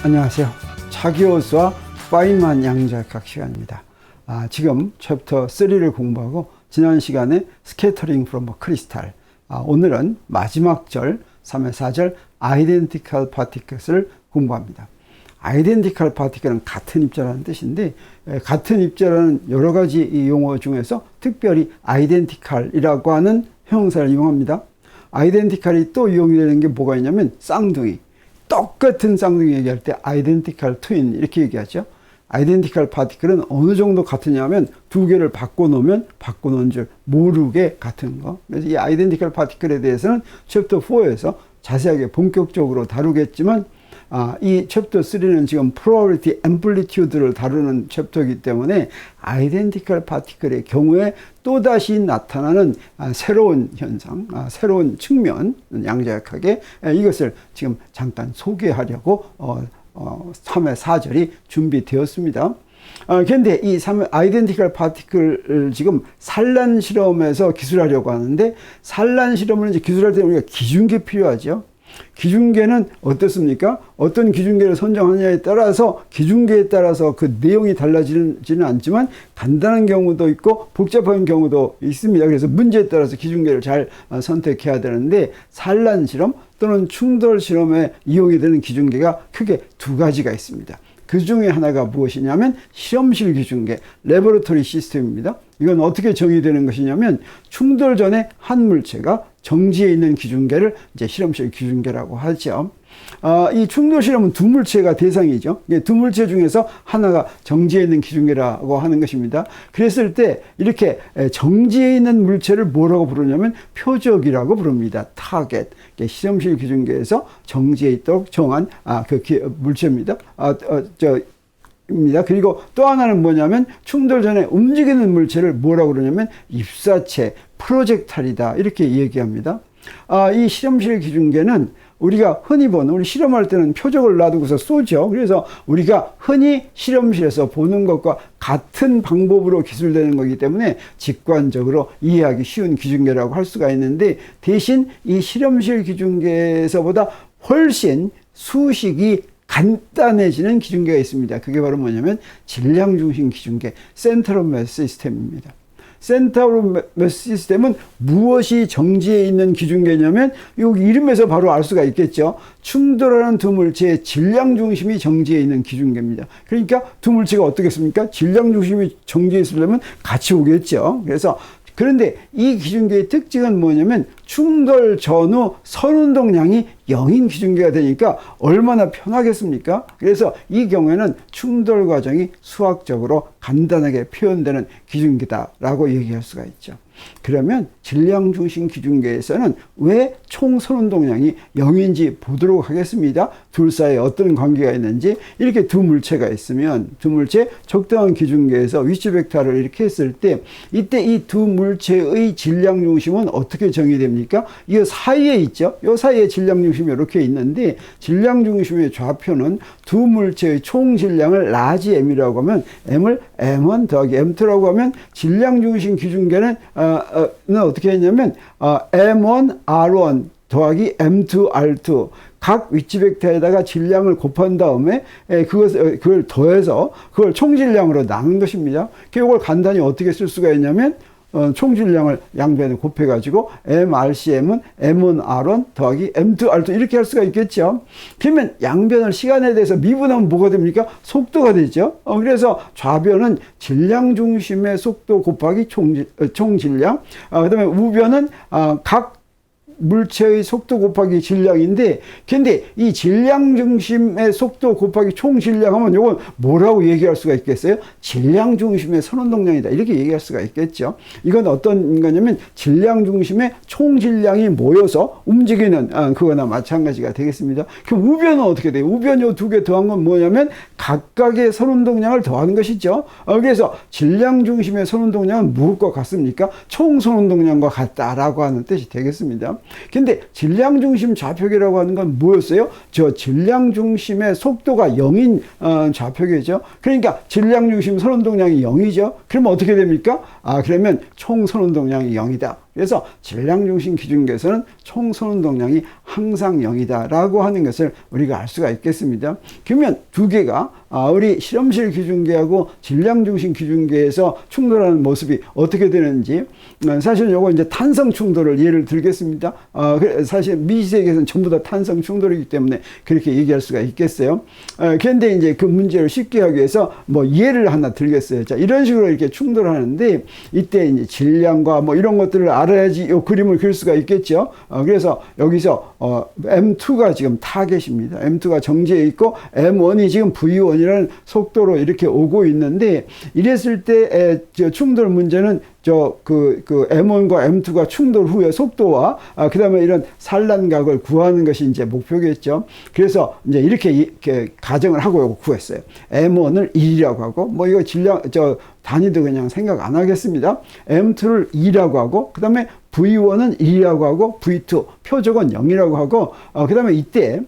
안녕하세요. 차기호수와 파인만 양자역학 시간입니다. 지금 챕터 3를 공부하고 지난 시간에 스캐터링 프롬 크리스탈, 오늘은 마지막 절 3의 4절 아이덴티컬 파티클을 공부합니다. 아이덴티컬 파티클은 같은 입자라는 뜻인데, 같은 입자라는 여러 가지 이 용어 중에서 특별히 아이덴티컬이라고 하는 형용사를 이용합니다. 아이덴티컬이 또 이용이 되는 게 뭐가 있냐면 쌍둥이, 똑같은 쌍둥이 얘기할 때 아이덴티컬 트윈 이렇게 얘기하죠. 아이덴티컬 파티클은 어느 정도 같으냐면 두 개를 바꿔놓으면 바꿔놓은 줄 모르게 같은 거. 그래서 이 아이덴티컬 파티클에 대해서는 챕터 4에서 자세하게 본격적으로 다루겠지만, 이 챕터 3는 지금 probability amplitude를 다루는 챕터이기 때문에 아이덴티컬 파티클의 경우에 또다시 나타나는 새로운 현상, 새로운 측면, 양자역학에 이것을 지금 잠깐 소개하려고 3의 4절이 준비되었습니다. 그런데 이 아이덴티컬 파티클을 지금 산란 실험에서 기술하려고 하는데, 산란 실험을 이제 기술할 때 우리가 기준계 필요하죠. 기준계는 어떻습니까? 어떤 기준계를 선정하느냐에 따라서, 기준계에 따라서 그 내용이 달라지지는 않지만 간단한 경우도 있고 복잡한 경우도 있습니다. 그래서 문제에 따라서 기준계를 잘 선택해야 되는데, 산란 실험 또는 충돌 실험에 이용이 되는 기준계가 크게 두 가지가 있습니다. 그 중에 하나가 무엇이냐면 실험실 기준계, 레버러토리 시스템입니다. 이건 어떻게 정의되는 것이냐면, 충돌 전에 한 물체가 정지해 있는 기준계를 이제 실험실 기준계라고 하죠. 이 충돌 실험은 두 물체가 대상이죠. 두 물체 중에서 하나가 정지해 있는 기준계라고 하는 것입니다. 그랬을 때 이렇게 정지해 있는 물체를 뭐라고 부르냐면 표적이라고 부릅니다. 타겟. 실험실 기준계에서 정지해 있도록 정한 물체입니다. 그리고 또 하나는 뭐냐면 충돌 전에 움직이는 물체를 뭐라고 그러냐면 입사체, 프로젝탈이다 이렇게 얘기합니다. 이 실험실 기준계는 우리가 흔히 보는, 우리 실험할 때는 표적을 놔두고서 쏘죠. 그래서 우리가 흔히 실험실에서 보는 것과 같은 방법으로 기술되는 거기 때문에 직관적으로 이해하기 쉬운 기준계라고 할 수가 있는데, 대신 이 실험실 기준계에서보다 훨씬 수식이 간단해지는 기준계가 있습니다. 그게 바로 뭐냐면 질량 중심 기준계, 센터 오브 매스 시스템입니다. 센터 오브 매스 시스템은 무엇이 정지해 있는 기준계냐면, 여기 이름에서 바로 알 수가 있겠죠. 충돌하는 두 물체의 질량 중심이 정지해 있는 기준계입니다. 그러니까 두 물체가 어떻겠습니까? 질량 중심이 정지해 있으려면 같이 오겠죠. 그런데 이 기준계의 특징은 뭐냐면 충돌 전후 선운동량이 0인 기준계가 되니까 얼마나 편하겠습니까? 그래서 이 경우에는 충돌 과정이 수학적으로 간단하게 표현되는 기준계다라고 얘기할 수가 있죠. 그러면 질량 중심 기준계에서는 왜 총 선운동량이 0인지 보도록 하겠습니다. 둘 사이에 어떤 관계가 있는지. 이렇게 두 물체가 있으면 두 물체 적당한 기준계에서 위치 벡터를 이렇게 했을 때, 이때 이 두 물체의 질량 중심은 어떻게 정의됩니까? 이 사이에 있죠. 이 사이에 질량 중심이 이렇게 있는데, 질량 중심의 좌표는 두 물체의 총 질량을 라지 m이라고 하면 m을 m1 더하기 m2라고 하면, 질량 중심 기준계는 어떻게 했냐면 m1 r1 더하기 m2 r2 각 위치 벡터에다가 질량을 곱한 다음에 그걸 더해서 그걸 총질량으로 나눈 것입니다. 이걸 간단히 어떻게 쓸 수가 있냐면, 총질량을 양변에 곱해가지고 MRCM은 M1 R1 더하기 M2 R2 이렇게 할 수가 있겠죠. 그러면 양변을 시간에 대해서 미분하면 뭐가 됩니까? 속도가 되죠. 그래서 좌변은 질량 중심의 속도 곱하기 총질량, 그 다음에 우변은 각 물체의 속도 곱하기 질량인데, 근데 이 질량 중심의 속도 곱하기 총 질량 하면 이건 뭐라고 얘기할 수가 있겠어요? 질량 중심의 선운동량이다 이렇게 얘기할 수가 있겠죠. 이건 어떤 거냐면 질량 중심의 총 질량이 모여서 움직이는 그거나 마찬가지가 되겠습니다. 그럼 우변은 어떻게 돼요? 우변 요 두 개 더한 건 뭐냐면 각각의 선운동량을 더하는 것이죠. 그래서 질량 중심의 선운동량은 무엇과 같습니까? 총 선운동량과 같다라고 하는 뜻이 되겠습니다. 근데 질량 중심 좌표계라고 하는 건 뭐였어요? 저 질량 중심의 속도가 0인 좌표계죠. 그러니까 질량 중심 선운동량이 0이죠. 그러면 어떻게 됩니까? 그러면 총 선운동량이 0이다. 그래서 질량 중심 기준계에서는 총 선운동량이 항상 0이다라고 하는 것을 우리가 알 수가 있겠습니다. 그러면 두 개가 우리 실험실 기준계하고 질량 중심 기준계에서 충돌하는 모습이 어떻게 되는지, 사실 요거 이제 탄성 충돌을 예를 들겠습니다. 사실 미지세계에서는 전부 다 탄성 충돌이기 때문에 그렇게 얘기할 수가 있겠어요. 그런데 이제 그 문제를 쉽게 하기 위해서 뭐 예를 하나 들겠어요. 자, 이런 식으로 이렇게 충돌하는데 이때 이제 질량과 뭐 이런 것들을 알아야지 이 그림을 그릴 수가 있겠죠. 그래서 여기서 M2가 지금 타겟입니다. M2가 정지해 있고 M1이 지금 V1이라는 속도로 이렇게 오고 있는데, 이랬을 때 충돌 문제는 M1과 M2가 충돌 후의 속도와 그 다음에 이런 산란각을 구하는 것이 이제 목표겠죠. 그래서 이제 이렇게 가정을 하고 구했어요. M1을 1이라고 하고, 뭐 이거 질량, 단위도 그냥 생각 안 하겠습니다. M2를 2라고 하고, 그 다음에 V1은 1이라고 하고, V2 표적은 0이라고 하고, 그 다음에 이때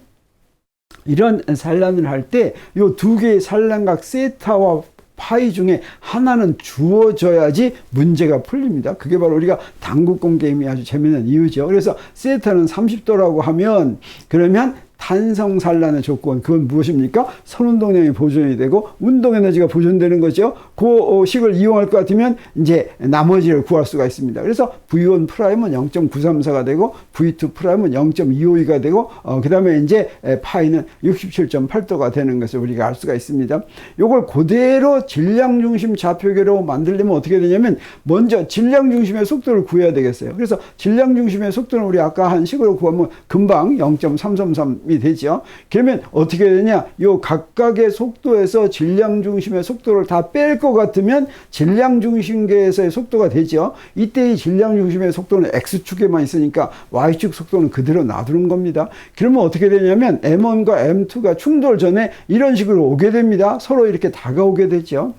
이런 산란을 할 때 요 두 개의 산란각 세타와 파이 중에 하나는 주어져야지 문제가 풀립니다. 그게 바로 우리가 당구공 게임이 아주 재미있는 이유죠. 그래서 세타는 30도라고 하면, 그러면 탄성 산란의 조건, 그건 무엇입니까? 선운동량이 보존이 되고 운동 에너지가 보존되는 거죠. 그 식을 이용할 것 같으면 이제 나머지를 구할 수가 있습니다. 그래서 V1 프라임은 0.934가 되고 V2 프라임은 0.252가 되고 그 다음에 이제 파이는 67.8도가 되는 것을 우리가 알 수가 있습니다. 요걸 그대로 질량 중심 좌표계로 만들려면 어떻게 되냐면, 먼저 질량 중심의 속도를 구해야 되겠어요. 그래서 질량 중심의 속도는 우리 아까 한 식으로 구하면 금방 0.333이 되죠. 그러면 어떻게 되냐? 요 각각의 속도에서 질량 중심의 속도를 다 뺄 것 같으면 질량 중심계에서의 속도가 되죠. 이때 이 질량 중심의 속도는 X축에만 있으니까 Y축 속도는 그대로 놔두는 겁니다. 그러면 어떻게 되냐면 M1과 M2가 충돌 전에 이런 식으로 오게 됩니다. 서로 이렇게 다가오게 되죠.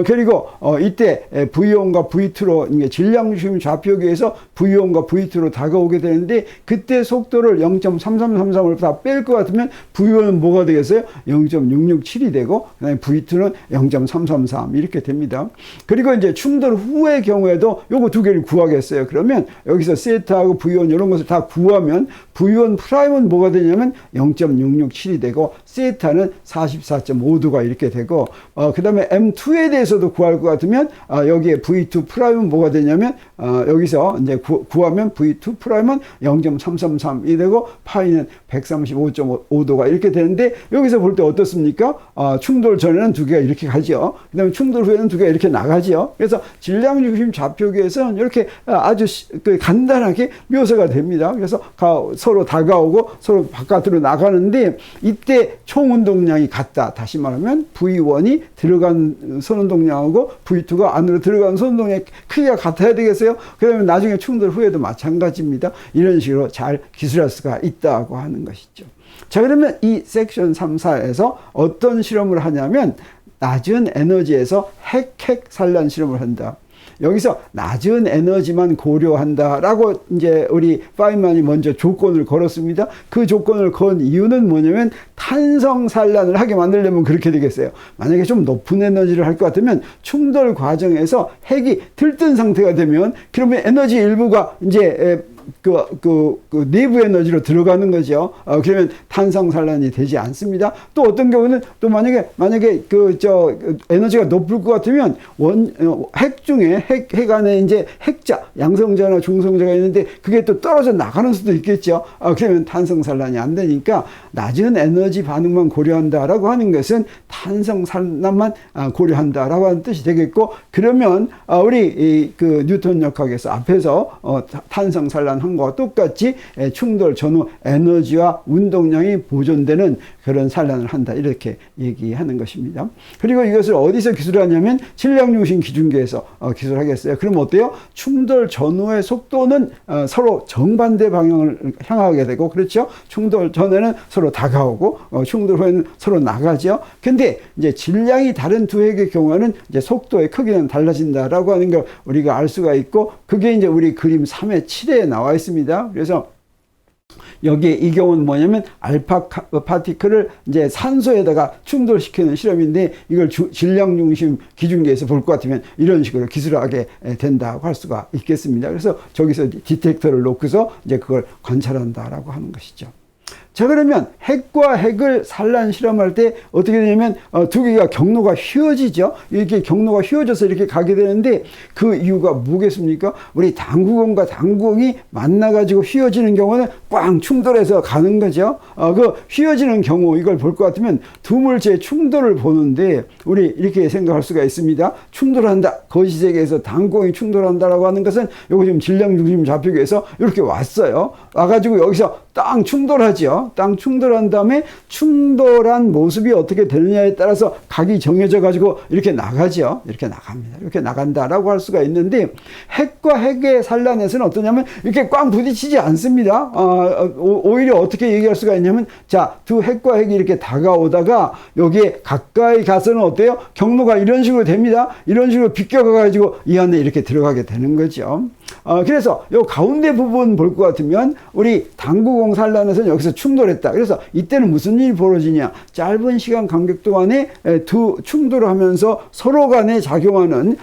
그리고 이때 V1과 V2로 질량 중심 좌표계에서 V1과 V2로 다가오게 되는데, 그때 속도를 0.3333을 다 뺄 것 같으면 V1은 뭐가 되겠어요? 0.667이 되고, 그다음에 V2는 0.333 이렇게 됩니다. 그리고 이제 충돌 후의 경우에도 요거 두 개를 구하겠어요. 그러면 여기서 세타하고 V1 이런 것을 다 구하면 V1 프라임은 뭐가 되냐면 0.667이 되고, 세타는 44.5도가 이렇게 되고, 그 다음에 M2에 대해서도 구할 것 같으면 여기에 V2 프라임은 뭐가 되냐면 여기서 이제 구하면 V2 프라임은 0.333이 되고, 파이는 135.5도가 이렇게 되는데, 여기서 볼 때 어떻습니까? 충돌 전에는 두 개가 이렇게 가죠. 그 다음에 충돌 후에는 두 개가 이렇게 나가죠. 그래서 질량 중심 좌표계에서는 이렇게 아주 간단하게 묘사가 됩니다. 그래서 서로 다가오고 서로 바깥으로 나가는데, 이때 총 운동량이 같다. 다시 말하면 V1이 들어간 선운동량하고 V2가 안으로 들어간 선운동량의 크기가 같아야 되겠어요. 그러면 나중에 충돌 후에도 마찬가지입니다. 이런 식으로 잘 기술할 수가 있다고 하는 것이죠. 자, 그러면 이 섹션 3, 4에서 어떤 실험을 하냐면, 낮은 에너지에서 핵 산란 실험을 한다. 여기서 낮은 에너지만 고려한다라고 이제 우리 파인만이 먼저 조건을 걸었습니다. 그 조건을 건 이유는 뭐냐면, 탄성 산란을 하게 만들려면 그렇게 되겠어요. 만약에 좀 높은 에너지를 할 것 같으면 충돌 과정에서 핵이 들뜬 상태가 되면, 그러면 에너지 일부가 이제 내부 에너지로 들어가는 거죠. 그러면 탄성 산란이 되지 않습니다. 또 어떤 경우는 또 만약에 에너지가 높을 것 같으면 핵 중에 핵 안에 이제 핵자, 양성자나 중성자가 있는데 그게 또 떨어져 나가는 수도 있겠죠. 그러면 탄성 산란이 안 되니까 낮은 에너지 반응만 고려한다라고 하는 것은 탄성 산란만 고려한다라고 하는 뜻이 되겠고, 그러면 우리 그 뉴턴 역학에서 앞에서 탄성 산란 한 것과 똑같이 충돌 전후 에너지와 운동량이 보존되는 그런 산란을 한다, 이렇게 얘기하는 것입니다. 그리고 이것을 어디서 기술하냐면 질량 중심 기준계에서 기술하겠어요. 그럼 어때요? 충돌 전후의 속도는 서로 정반대 방향을 향하게 되고, 그렇죠? 충돌 전에는 서로 다가오고 충돌 후에는 서로 나가죠. 근데 이제 질량이 다른 두 핵의 경우에는 이제 속도의 크기는 달라진다라고 하는 걸 우리가 알 수가 있고, 그게 이제 우리 그림 3의 7에 나와 있습니다. 그래서 여기에 이 경우는 뭐냐면 알파 파티클을 이제 산소에다가 충돌시키는 실험인데 이걸 질량 중심 기준계에서 볼 것 같으면 이런 식으로 기술하게 된다고 할 수가 있겠습니다. 그래서 저기서 디텍터를 놓고서 이제 그걸 관찰한다라고 하는 것이죠. 자, 그러면 핵과 핵을 산란 실험할 때 어떻게 되냐면 두 개가 경로가 휘어지죠. 이렇게 경로가 휘어져서 이렇게 가게 되는데 그 이유가 뭐겠습니까? 우리 당구공과 당구공이 만나가지고 휘어지는 경우는 꽝 충돌해서 가는 거죠. 그 휘어지는 경우 이걸 볼 것 같으면 두 물체의 충돌을 보는데 우리 이렇게 생각할 수가 있습니다. 충돌한다. 거시세계에서 당구공이 충돌한다라고 하는 것은 요거 지금 질량 중심 좌표계에서 이렇게 왔어요. 와가지고 여기서 땅 충돌하죠. 땅 충돌한 다음에 충돌한 모습이 어떻게 되느냐에 따라서 각이 정해져 가지고 이렇게 나가죠. 이렇게 나갑니다. 이렇게 나간다라고 할 수가 있는데 핵과 핵의 산란에서는 어떠냐면 이렇게 꽝 부딪히지 않습니다. 오히려 어떻게 얘기할 수가 있냐면 자, 두 핵과 핵이 이렇게 다가오다가 여기에 가까이 가서는 어때요? 경로가 이런 식으로 됩니다. 이런 식으로 비껴가 가지고 이 안에 이렇게 들어가게 되는 거죠. 그래서 요 가운데 부분 볼 것 같으면 우리 당구공 산란에서는 여기서 충돌했다. 그래서 이때는 무슨 일이 벌어지냐? 짧은 시간 간격 동안에 두 충돌을 하면서 서로 간에 작용하는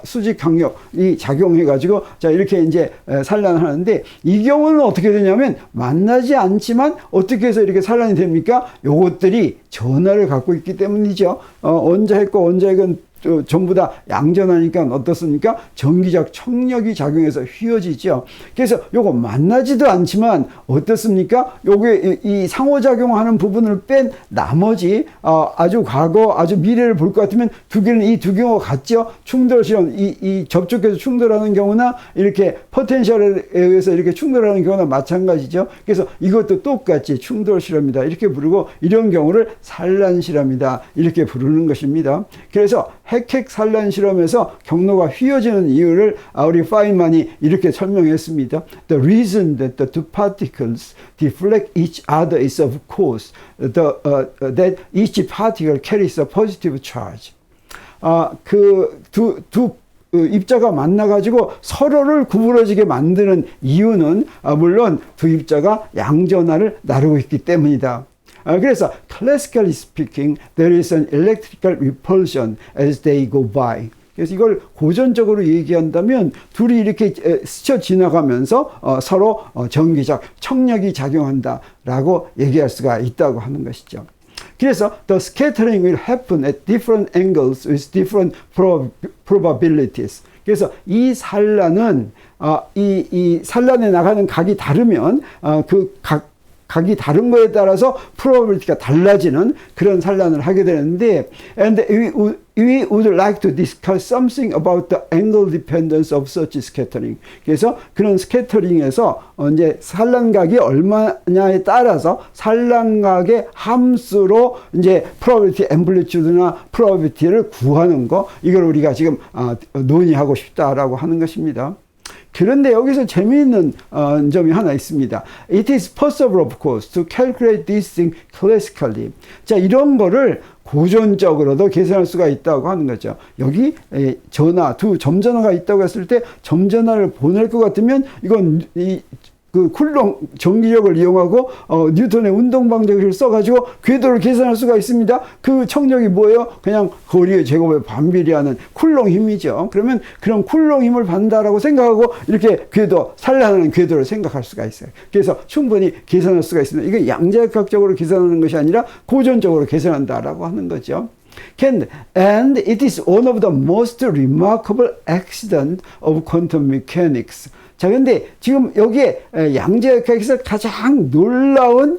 수직 강력이 작용해 가지고 자, 이렇게 이제 산란을 하는데 이 경우는 어떻게 되냐면 만나지 않지만 어떻게 해서 이렇게 산란이 됩니까? 요것들이 전하를 갖고 있기 때문이죠. 원자핵과 원자핵은 전부 다 양전하니까 어떻습니까? 전기적 청력이 작용해서 휘어지죠. 그래서 요거 만나지도 않지만 어떻습니까? 요게 이 상호작용하는 부분을 뺀 나머지 아주 과거, 아주 미래를 볼 것 같으면 두 개는 이 두 경우가 같죠. 충돌 실험, 이 접촉해서 충돌하는 경우나 이렇게 포텐셜에 의해서 이렇게 충돌하는 경우나 마찬가지죠. 그래서 이것도 똑같이 충돌 실험이다 이렇게 부르고 이런 경우를 산란 실험이다 이렇게 부르는 것입니다. 그래서 핵 산란 실험에서 경로가 휘어지는 이유를 우리 파인만이 이렇게 설명했습니다. The reason that the two particles deflect each other is of course that each particle carries a positive charge. 두 입자가 만나가지고 서로를 구부러지게 만드는 이유는 물론 두 입자가 양전하를 나르고 있기 때문이다. 그래서 classically speaking, there is an electrical repulsion as they go by. 그래서 이걸 고전적으로 얘기한다면 둘이 이렇게 스쳐 지나가면서 서로 전기적 청력이 작용한다라고 얘기할 수가 있다고 하는 것이죠. 그래서 the scattering will happen at different angles with different probabilities. 그래서 이 산란은 이 산란에 나가는 각이 다르면 각이 다른 거에 따라서 프로바빌리티가 달라지는 그런 산란을 하게 되는데 and we would like to discuss something about the angle dependence of such scattering. 그래서 그런 스캐터링에서 이제 산란각이 얼마냐에 따라서 산란각의 함수로 이제 probability amplitude나 probability를 구하는 거 이걸 우리가 지금 논의하고 싶다라고 하는 것입니다. 그런데 여기서 재미있는 점이 하나 있습니다. It is possible, of course, to calculate this thing classically. 자, 이런 거를 고전적으로도 계산할 수가 있다고 하는 거죠. 여기 전하, 두 점전하가 있다고 했을 때 점전하를 보낼 것 같으면 이건 그 쿨롱 전기력을 이용하고 뉴턴의 운동방정식을 써가지고 궤도를 계산할 수가 있습니다. 그 청력이 뭐예요? 그냥 거리의 제곱에 반비례하는 쿨롱 힘이죠. 그러면 그런 쿨롱 힘을 받는다라고 생각하고 이렇게 궤도, 산란하는 궤도를 생각할 수가 있어요. 그래서 충분히 계산할 수가 있습니다. 이게 양자역학적으로 계산하는 것이 아니라 고전적으로 계산한다라고 하는 거죠. And it is one of the most remarkable accidents of quantum mechanics. 자, 근데 지금 여기에 양자역학에서 가장 놀라운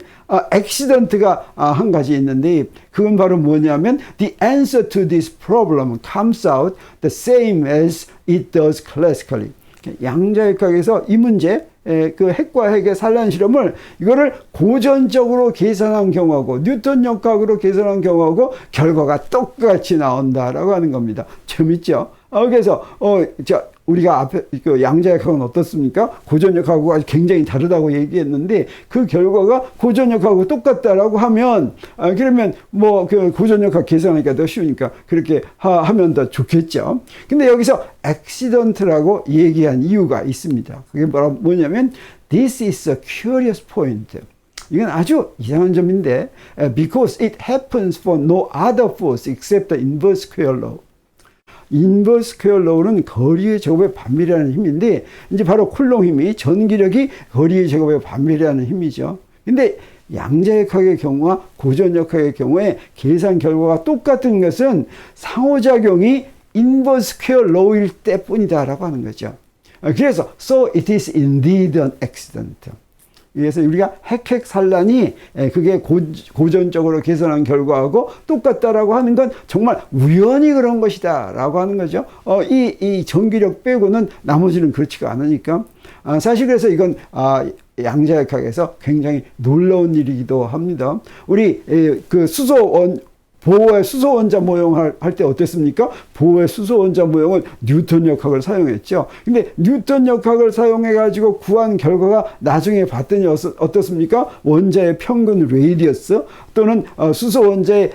액시던트가 한 가지 있는데 그건 바로 뭐냐면 the answer to this problem comes out the same as it does classically. 양자역학에서 이 문제 그 핵과 핵의 산란 실험을 이거를 고전적으로 계산한 경우하고 뉴턴 역학으로 계산한 경우하고 결과가 똑같이 나온다라고 하는 겁니다. 재밌죠? 그래서 우리가 앞에 그 양자역학은 어떻습니까? 고전역학하고 아주 굉장히 다르다고 얘기했는데 그 결과가 고전역학하고 똑같다라고 하면 그러면 뭐 그 고전역학 계산하기가 더 쉬우니까 그렇게 하면 더 좋겠죠. 근데 여기서 accident라고 얘기한 이유가 있습니다. 그게 뭐냐면 this is a curious point. 이건 아주 이상한 점인데 because it happens for no other force except the inverse square law. 인버스 스퀘어 로우는 거리의 제곱의 반비례하는 힘인데 이제 바로 쿨롱 힘이 전기력이 거리의 제곱의 반비례하는 힘이죠. 근데 양자역학의 경우와 고전역학의 경우에 계산 결과가 똑같은 것은 상호작용이 인버스 스퀘어 로우일 때뿐이다라고 하는 거죠. 그래서 so it is indeed an accident. 그래서 우리가 핵핵산란이 그게 고전적으로 계산한 결과하고 똑같다라고 하는 건 정말 우연히 그런 것이다 라고 하는 거죠. 이 전기력 빼고는 나머지는 그렇지가 않으니까. 사실 그래서 이건 양자역학에서 굉장히 놀라운 일이기도 합니다. 우리 그 보호의 수소 원자 모형을 할 때 어땠습니까? 보호의 수소 원자 모형은 뉴턴 역학을 사용했죠. 근데 뉴턴 역학을 사용해 가지고 구한 결과가 나중에 봤더니 어떻습니까? 원자의 평균 레디어스 또는 수소 원자의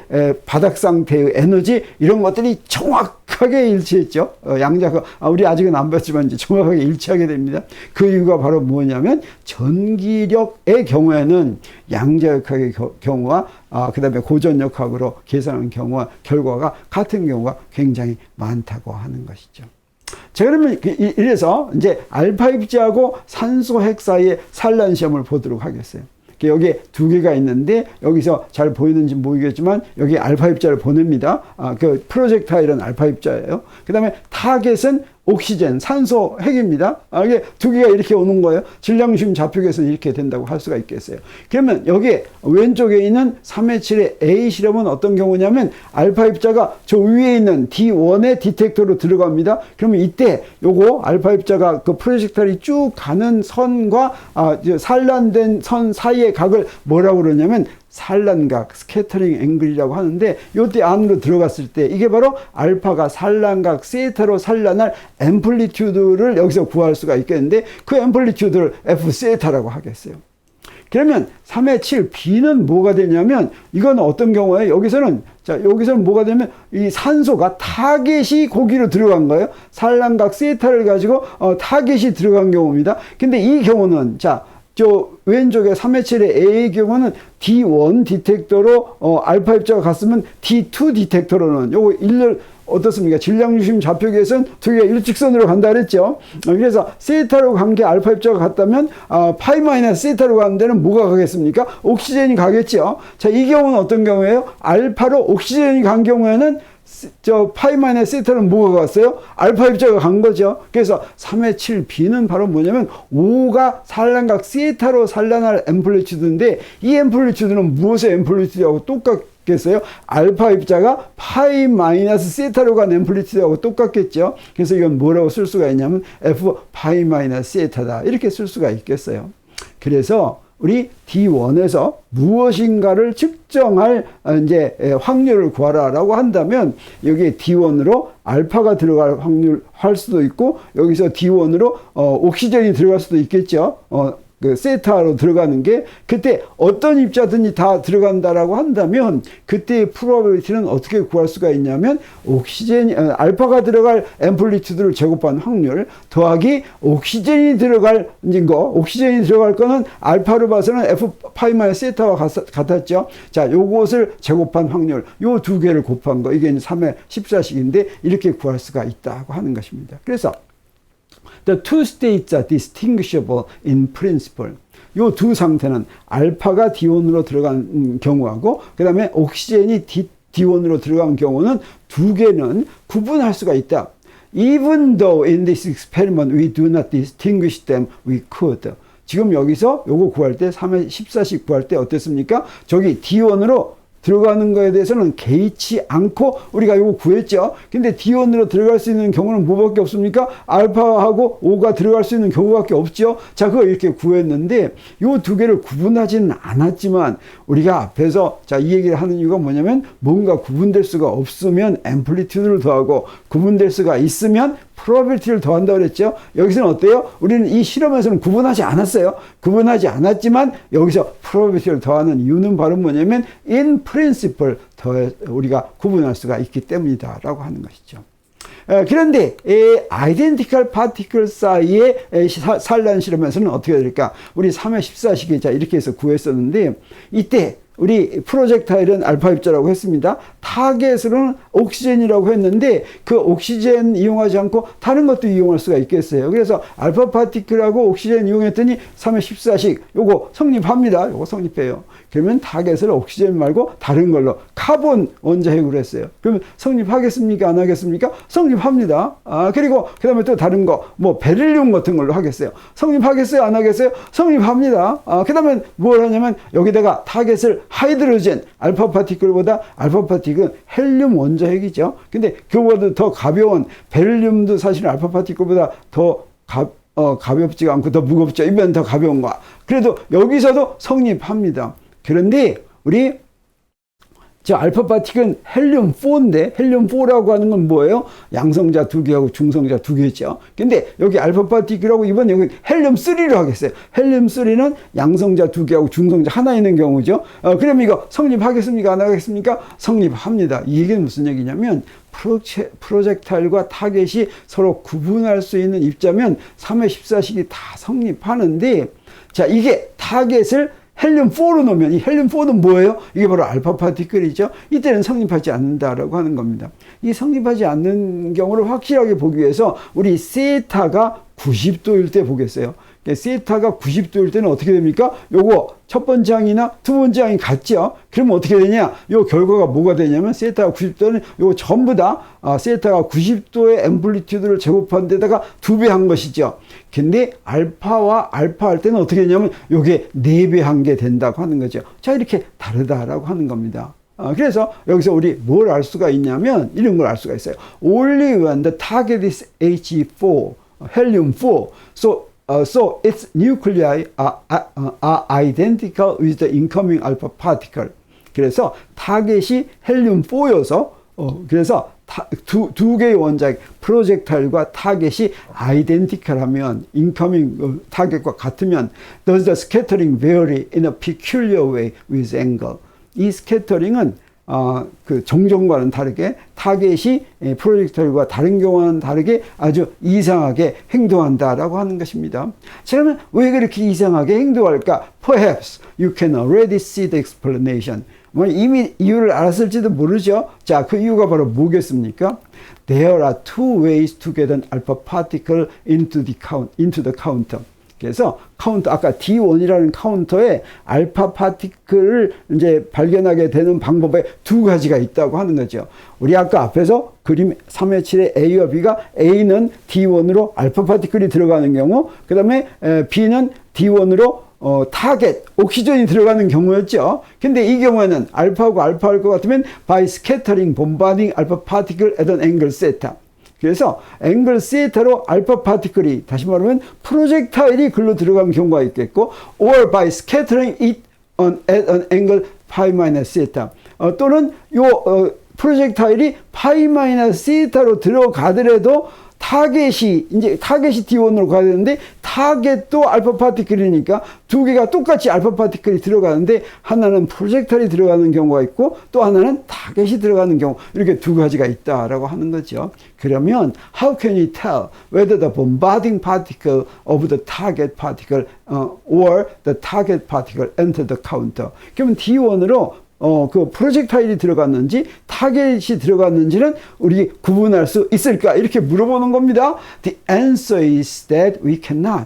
바닥 상태의 에너지 이런 것들이 정확하게 일치했죠. 양자가 우리 아직은 안 봤지만 이제 정확하게 일치하게 됩니다. 그 이유가 바로 뭐냐면 전기력의 경우에는 양자역학의 경우와 그다음에 고전역학으로 계산한 경우와 결과가 같은 경우가 굉장히 많다고 하는 것이죠. 자, 그러면 이래서 이제 알파 입자하고 산소 핵 사이의 산란 시험을 보도록 하겠어요. 여기 두 개가 있는데 여기서 잘 보이는지 모르겠지만 여기 알파 입자를 보냅니다. 그 프로젝타일은 알파 입자예요. 그 다음에 타겟은 옥시젠, 산소 핵입니다. 이게 두 개가 이렇게 오는 거예요. 질량심 좌표계에서는 이렇게 된다고 할 수가 있겠어요. 그러면 여기 왼쪽에 있는 327의 A 실험은 어떤 경우냐면 알파 입자가 저 위에 있는 D1의 디텍터로 들어갑니다. 그러면 이때 요거 알파 입자가 그 프로젝타일이 쭉 가는 선과 산란된 선 사이의 각을 뭐라고 그러냐면 산란각, 스캐터링 앵글이라고 하는데 요때 안으로 들어갔을 때 이게 바로 알파가 산란각 세타로 산란할 앰플리튜드를 여기서 구할 수가 있겠는데 그 앰플리튜드를 F 세타라고 하겠어요. 그러면 3의 7 B는 뭐가 되냐면 이건 어떤 경우에 여기서는 뭐가 되면 이 산소가 타겟이 거기로 들어간 거예요. 산란각 세타를 가지고 타겟이 들어간 경우입니다. 근데 이 경우는 저 왼쪽에 3의 7의 A의 경우는 D1 디텍터로 알파 입자가 갔으면 D2 디텍터로는 요거 어떻습니까? 질량중심 좌표계에서는 두 개가 일직선으로 간다 그랬죠. 그래서 세타로 간 게 알파 입자가 갔다면 파이 마이너스 세타로 가는 데는 뭐가 가겠습니까? 옥시젠이 가겠죠. 자, 이 경우는 어떤 경우예요? 알파로 옥시젠이 간 경우에는 파이 마이너스 세타는 뭐가 갔어요? 알파 입자가 간 거죠. 그래서 3의 7B는 바로 뭐냐면 5가 산란각 세타로 산란할 앰플리튜드인데 이 앰플리튜드는 무엇의 앰플리튜드하고 똑같겠어요? 알파 입자가 파이 마이너스 세타로 간 앰플리튜드하고 똑같겠죠. 그래서 이건 뭐라고 쓸 수가 있냐면 F 파이 마이너스 세타다 이렇게 쓸 수가 있겠어요. 그래서 우리 D1에서 무엇인가를 측정할 이제 확률을 구하라라고 한다면 여기 D1으로 알파가 들어갈 확률 할 수도 있고 여기서 D1으로 옥시젠이 들어갈 수도 있겠죠. 그 세타로 들어가는 게 그때 어떤 입자든지 다 들어간다라고 한다면 그때의 프로바빌리티는 어떻게 구할 수가 있냐면 알파가 들어갈 앰플리튜드를 제곱한 확률 더하기 옥시젠이 들어갈 거는 알파로 봐서는 F 파이 마이너스 세타와 같았죠. 자, 요것을 제곱한 확률 요 두 개를 곱한 거 이게 3의 14식인데 이렇게 구할 수가 있다고 하는 것입니다. 그래서 The two states are distinguishable in principle. 이 두 상태는 알파가 D1으로 들어간 경우하고 그 다음에 옥시젠이 D1으로 들어간 경우는 두 개는 구분할 수가 있다. Even though in this experiment we do not distinguish them, we could. 지금 여기서 요거 구할 때 3의 14식 구할 때 어땠습니까? 저기 D1으로 들어가는 거에 대해서는 개의치 않고 우리가 이거 구했죠. 근데 D1으로 들어갈 수 있는 경우는 뭐밖에 없습니까? 알파하고 O가 들어갈 수 있는 경우밖에 없죠. 자, 그거 이렇게 구했는데 이 두 개를 구분하지는 않았지만 우리가 앞에서 이 얘기를 하는 이유가 뭐냐면 뭔가 구분될 수가 없으면 앰플리튜드를 더하고 구분될 수가 있으면 probability를 더한다고 그랬죠. 여기서는 어때요? 우리는 이 실험에서는 구분하지 않았어요. 구분하지 않았지만 여기서 probability를 더하는 이유는 바로 뭐냐면 in principle 우리가 구분할 수가 있기 때문이다 라고 하는 것이죠. 그런데 identical particle 사이의 산란 실험에서는 어떻게 될까? 우리 3회 14시기 자 이렇게 해서 구했었는데 이때 우리 프로젝타일은 알파 입자라고 했습니다. 타겟으로는 옥시젠이라고 했는데 그 옥시젠 이용하지 않고 다른 것도 이용할 수가 있겠어요. 그래서 알파 파티클하고 옥시젠 이용했더니 3회 14식 요거 성립합니다. 요거 성립해요. 그러면 타겟을 옥시젠 말고 다른 걸로 카본 원자핵으로 했어요. 그러면 성립하겠습니까? 안 하겠습니까? 성립합니다. 그리고 그 다음에 또 다른 거, 뭐 베릴륨 같은 걸로 하겠어요. 성립하겠어요? 안 하겠어요? 성립합니다. 그 다음에 뭘 하냐면 여기다가 타겟을 하이드로젠, 알파 파티클보다 알파 파티클은 헬륨 원자핵이죠. 근데 그거보다 더 가벼운 베릴륨도 사실 알파 파티클보다 더 가볍지가 않고 더 무겁죠. 이번엔 더 가벼운 거. 그래도 여기서도 성립합니다. 그런데 우리 저 알파 파티클은 헬륨 4인데 헬륨 4라고 하는 건 뭐예요? 양성자 2개하고 중성자 2개죠. 근데 여기 알파 파티클하고 이번 여기 헬륨 3로 하겠어요. 헬륨 3는 양성자 2개하고 중성자 하나 있는 경우죠. 그럼 이거 성립하겠습니까? 안 하겠습니까? 성립합니다. 이 얘기는 무슨 얘기냐면 프로젝타일과 타겟이 서로 구분할 수 있는 입자면 3회 14식이 다 성립하는데 자 이게 타겟을 헬륨4로 놓으면 이 헬륨4는 뭐예요? 이게 바로 알파 파티클이죠. 이때는 성립하지 않는다라고 하는 겁니다. 이 성립하지 않는 경우를 확실하게 보기 위해서 우리 세타가 90도일 때 보겠어요. 세타가 90도일 때는 어떻게 됩니까? 요거 첫 번째 항이나 두 번째 항이 같죠? 그러면 어떻게 되냐? 요 결과가 뭐가 되냐면 세타가 90도는 요거 전부 다 세타가 90도의 앰플리튜드를 제곱한 데다가 2배 한 것이죠. 근데 알파와 알파 할 때는 어떻게 되냐면 요게 4배 한 게 된다고 하는 거죠. 자, 이렇게 다르다라고 하는 겁니다. 그래서 여기서 우리 뭘 알 수가 있냐면 이런 걸 알 수가 있어요. Only when the target is He4, helium-4, so its nuclei are identical with the incoming alpha particle. 그래서 타겟이 헬륨4여서 그래서 두 개의 원자핵 프로젝타일과 타겟이 아이덴티컬하면 인커밍 타겟과 같으면 does the scattering vary in a peculiar way with angle. 이 스캐터링은 그 정정과는 다르게 타겟이 프로젝타일과 다른 경우와는 다르게 아주 이상하게 행동한다라고 하는 것입니다. 자, 그러면 왜 그렇게 이상하게 행동할까? Perhaps you can already see the explanation. 뭐 이미 이유를 알았을지도 모르죠. 자, 그 이유가 바로 뭐겠습니까? There are two ways to get an alpha particle into the counter. 그래서 카운터, 아까 D1이라는 카운터에 알파 파티클을 이제 발견하게 되는 방법에 두 가지가 있다고 하는 거죠. 우리 아까 앞에서 그림 3회 7의 A와 B가 A는 D1으로 알파 파티클이 들어가는 경우, 그 다음에 B는 D1으로 타겟, 옥시전이 들어가는 경우였죠. 근데 이 경우에는 알파하고 알파 할 것 같으면 by scattering bombarding alpha particle at an angle theta. 그래서 앵글 세타로 알파 파티클이 다시 말하면 프로젝타일이 글로 들어가는 경우가 있겠고 or by scattering it at an angle pi minus theta. 또는 요 프로젝타일이 파이 마이너스 세타로 들어가더라도 타겟이 D1으로 가야 되는데 타겟도 알파 파티클이니까 두 개가 똑같이 알파 파티클이 들어가는데 하나는 프로젝타일이 들어가는 경우가 있고 또 하나는 타겟이 들어가는 경우 이렇게 두 가지가 있다라고 하는 거죠. 그러면 how can you tell whether the bombarding particle of the target particle or the target particle enter the counter? 그러면 D1으로 그 프로젝타일이 들어갔는지 타겟이 들어갔는지는 우리 구분할 수 있을까? 이렇게 물어보는 겁니다. The answer is that we cannot.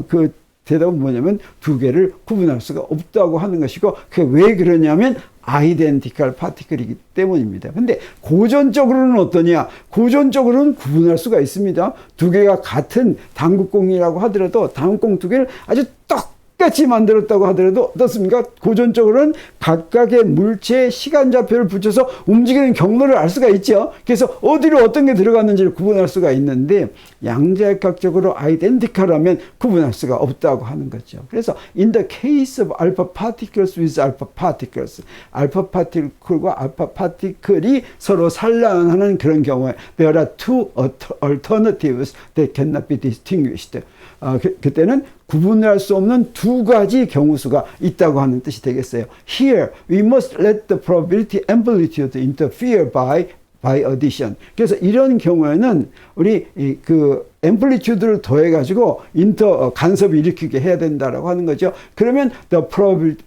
그 대답은 뭐냐면 두 개를 구분할 수가 없다고 하는 것이고 그게 왜 그러냐면 아이덴티컬 파티클이기 때문입니다. 근데 고전적으로는 어떠냐? 고전적으로는 구분할 수가 있습니다. 두 개가 같은 당구공이라고 하더라도 당구공 두 개를 아주 똑같이 똑같이 만들었다고 하더라도 어떻습니까? 고전적으로는 각각의 물체의 시간좌표를 붙여서 움직이는 경로를 알 수가 있죠. 그래서 어디로 어떤 게 들어갔는지를 구분할 수가 있는데 양자역학적으로 아이덴티컬하면 구분할 수가 없다고 하는 거죠. 그래서 in the case of alpha particles with alpha particles, 알파 파티클과 알파 파티클이 서로 산란하는 그런 경우에 there are two alternatives that cannot be distinguished. 그때는 구분할 수 없는 두 가지 경우수가 있다고 하는 뜻이 되겠어요. Here, we must let the probability amplitude interfere by addition. 그래서 이런 경우에는 우리 그 앰플리튜드를 더해가지고 간섭을 일으키게 해야 된다라고 하는 거죠. 그러면 the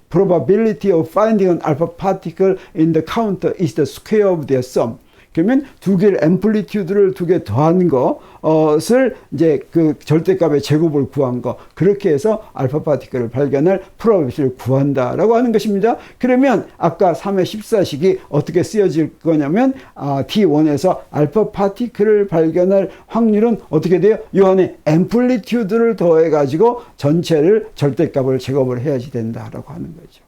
probability of finding an alpha particle in the counter is the square of their sum. 그러면 두 개를 앰플리튜드를 두 개 더한 것을 이제 그 절대값의 제곱을 구한 거, 그렇게 해서 알파 파티클을 발견할 프로바빌리티를 구한다라고 하는 것입니다. 그러면 아까 3의 14식이 어떻게 쓰여질 거냐면 T1에서 알파 파티클을 발견할 확률은 어떻게 돼요? 이 안에 앰플리튜드를 더해 가지고 전체를 절대값을 제곱을 해야지 된다라고 하는 거죠.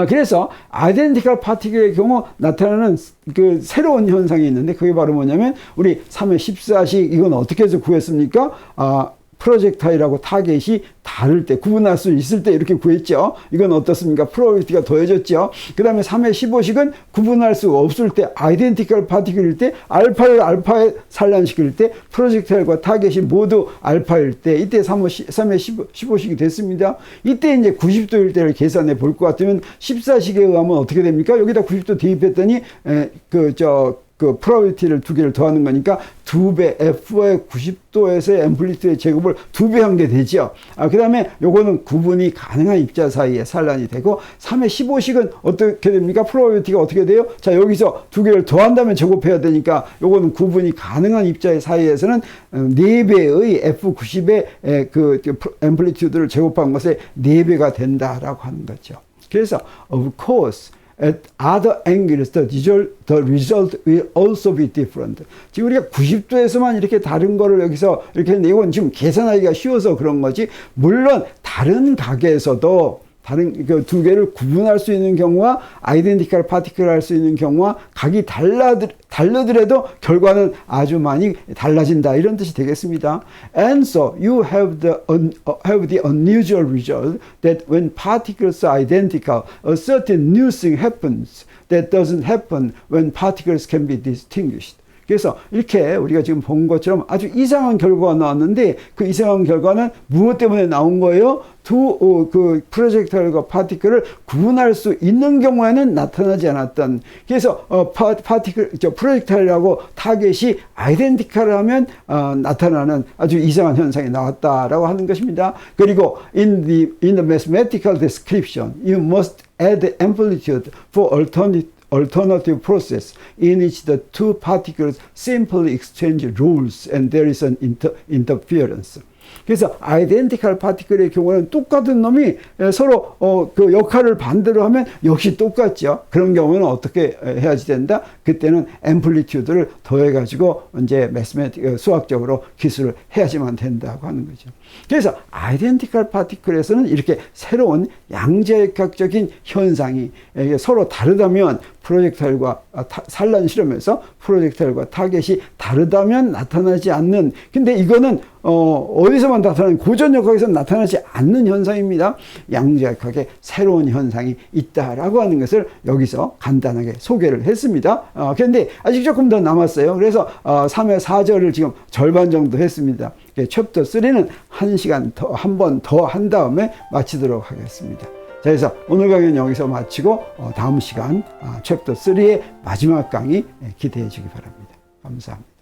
그래서 아이덴티컬 파티클의 경우 나타나는 그 새로운 현상이 있는데 그게 바로 뭐냐면 우리 3의 14식 이건 어떻게 해서 구했습니까? 프로젝타일하고 타겟이 다를 때, 구분할 수 있을 때 이렇게 구했죠. 이건 어떻습니까? 프로바빌리티가 더해졌죠. 그 다음에 3의 15식은 구분할 수가 없을 때, 아이덴티컬 파티클일 때, 알파를 알파에 산란시킬 때, 프로젝타일과 타겟이 모두 알파일 때, 이때 3의 15식이 됐습니다. 이때 이제 90도일 때를 계산해 볼 것 같으면 14식에 의하면 어떻게 됩니까? 여기다 90도 대입했더니, 그 프로바빌리티를 두 개를 더하는 거니까 2배 F의 90도에서의 앰플리튜드의 제곱을 2배 한 게 되죠. 그 다음에 요거는 구분이 가능한 입자 사이에 산란이 되고 3의 15식은 어떻게 됩니까? 프로바빌리티가 어떻게 돼요? 자, 여기서 두 개를 더한다면 제곱해야 되니까 요거는 구분이 가능한 입자 사이에서는 4배의 F90의 그 앰플리튜드를 제곱한 것에 4배가 된다라고 하는 거죠. 그래서 of course at other angles, the result will also be different. 지금 우리가 90도에서만 이렇게 다른 거를 여기서 이렇게 했는데 이건 지금 계산하기가 쉬워서 그런 거지. 물론 다른 각에서도 다른 그 두 개를 구분할 수 있는 경우와 아이덴티컬 파티클을 할 수 있는 경우와 각이 다르더라도 결과는 아주 많이 달라진다 이런 뜻이 되겠습니다. And so you have the unusual result that when particles are identical, a certain new thing happens that doesn't happen when particles can be distinguished. 그래서 이렇게 우리가 지금 본 것처럼 아주 이상한 결과가 나왔는데 그 이상한 결과는 무엇 때문에 나온 거예요? 그 프로젝타일과 파티클을 구분할 수 있는 경우에는 나타나지 않았던. 그래서 프로젝타일하고 타겟이 아이덴티컬하면 나타나는 아주 이상한 현상이 나왔다라고 하는 것입니다. 그리고 in the mathematical description, you must add the amplitude for alternative process in which the two particles simply exchange rules and there is an interference. 그래서 아이덴티컬 파티클의 경우는 똑같은 놈이 서로 그 역할을 반대로 하면 역시 똑같죠. 그런 경우는 어떻게 해야지 된다? 그때는 앰플리튜드를 더해가지고 이제 수학적으로 기술을 해야지만 된다고 하는 거죠. 그래서 아이덴티컬 파티클에서는 이렇게 새로운 양자역학적인 현상이 서로 다르다면 프로젝타일과 산란 실험에서 프로젝타일과 타겟이 다르다면 나타나지 않는, 근데 이거는 어디서만 나타나는, 고전역학에서 나타나지 않는 현상입니다. 양자역학의 새로운 현상이 있다라고 하는 것을 여기서 간단하게 소개를 했습니다. 그런데 아직 조금 더 남았어요. 그래서 3회 4절을 지금 절반 정도 했습니다. 챕터 3는 1시간 한 번 더 한 다음에 마치도록 하겠습니다. 자, 그래서 오늘 강의는 여기서 마치고 다음 시간 챕터 3의 마지막 강의 기대해 주기 바랍니다. 감사합니다.